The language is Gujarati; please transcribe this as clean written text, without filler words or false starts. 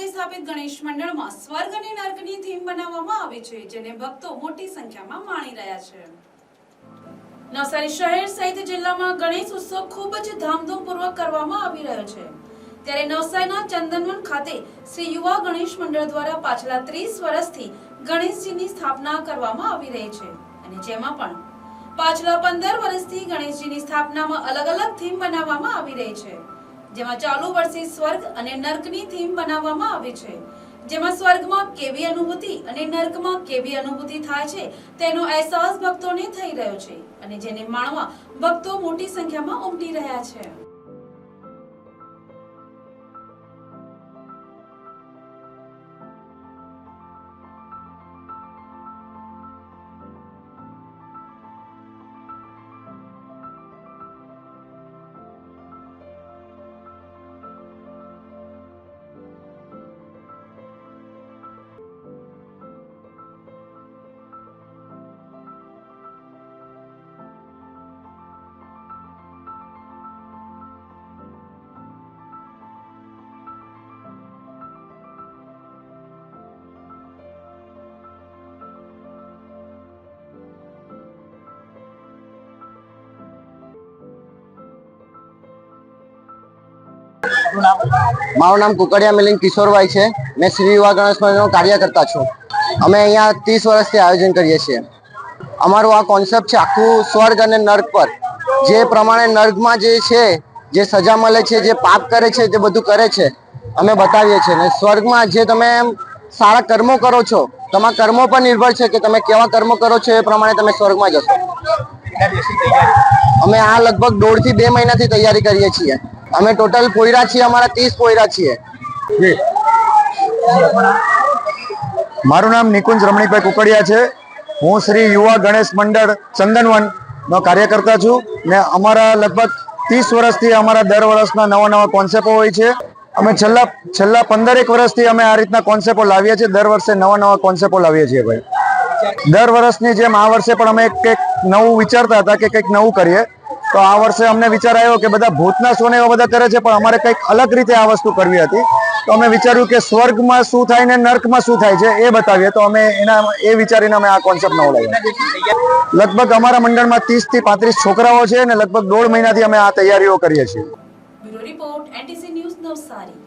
ખાતે સ્થાપિત ગણેશ મંડળમાં સ્વર્ગ અને નર્કની થીમ બનાવવામાં આવી છે, જેને ભક્તો મોટી સંખ્યામાં માણી રહ્યા છે। નવસારી શહેર સહિત જિલ્લામાં ગણેશ ઉત્સવ ખૂબ જ ધામધૂમપૂર્વક કરવામાં આવી રહ્યો છે। ત્યારે નવસારીના ચંદનવન ખાતે શ્રી યુવા ગણેશ મંડળ દ્વારા પાછલા 30 વર્ષથી ગણેશજીની સ્થાપના કરવામાં આવી રહી છે અને જેમાં પણ પાછલા 15 વર્ષથી ગણેશજીની સ્થાપનામાં અલગ અલગ થીમ બનાવવામાં આવી રહી છે, જેમાં ચાલુ વર્ષે સ્વર્ગ અને નર્કની થીમ બનાવવામાં આવી છે, જેમાં સ્વર્ગમાં કેવી અનુભૂતિ અને નર્કમાં કેવી અનુભૂતિ થાય છે તેનો અહેસાસ ભક્તોને થઈ રહ્યો છે અને જેને માણવા ભક્તો મોટી સંખ્યામાં ઉમટી રહ્યા છે। મારું નામ કુકડિયા મિલિંદ કિશોરભાઈ છે। મેં શ્રી યુવા ગણેશ મંડળનો કાર્યકર્તા છું। અમે અહીંયા 30 વર્ષથી આયોજન કરીએ છીએ। અમારું આ કોન્સેપ્ટ છે આખું સ્વર્ગ અને નર્ક પર। જે પ્રમાણે નર્કમાં જે છે, જે સજા મળે છે, જે પાપ કરે છે, તે બધું કરે છે અમે બતાવીએ છીએ। અને સ્વર્ગમાં જે તમે સારા કર્મો કરો છો, તમારા કર્મો પર નિર્ભર છે કે તમે કેવા કર્મો કરો છો, એ પ્રમાણે તમે સ્વર્ગમાં જશો। અમે આ લગભગ 1.5 થી 2 મહિનાથી તૈયારી કરીએ છીએ। અમે ટોટલ પોયરા છીએ, અમારા 30 પોયરા છીએ। મારું નામ નિકુંજ રમણીકભાઈ કુકડિયા છે। હું શ્રી યુવા ગણેશ મંડળ ચંદનવન નો કાર્યકર્તા છું ને અમારા લગભગ 30 વર્ષથી અમારા દર વર્ષના નવા કોન્સેપ્ટો હોય છે। અમે છેલ્લા 15 વર્ષથી અમે આ રીતના કોન્સેપ્ટો લાવીએ છીએ। દર વર્ષે નવા કોન્સેપ્ટો લાવીએ છીએ ભાઈ। દર વર્ષની જેમ આ વર્ષે પણ અમે કંઈક નવું વિચારતા હતા કે કંઈક નવું કરીએ, તો આ વર્ષે અમને વિચાર આવ્યો કે બધા ભૂતના શો ને એવા બધા કરે છે, પણ અમારે કંઈક અલગ રીતે આ વસ્તુ કરવી હતી। તો અમે વિચાર્યું કે સ્વર્ગમાં શું થાય ને નર્કમાં શું થાય છે એ બતાવીએ, તો અમે એ વિચારીને અમે આ કોન્સેપ્ટ નવો લાવ્યા। લગભગ અમારા મંડળમાં 30 થી 35 છોકરાઓ છે અને લગભગ 1.5 મહિનાથી અમે આ તૈયારીઓ કરીએ છીએ। Bureau report NTC news Navsari.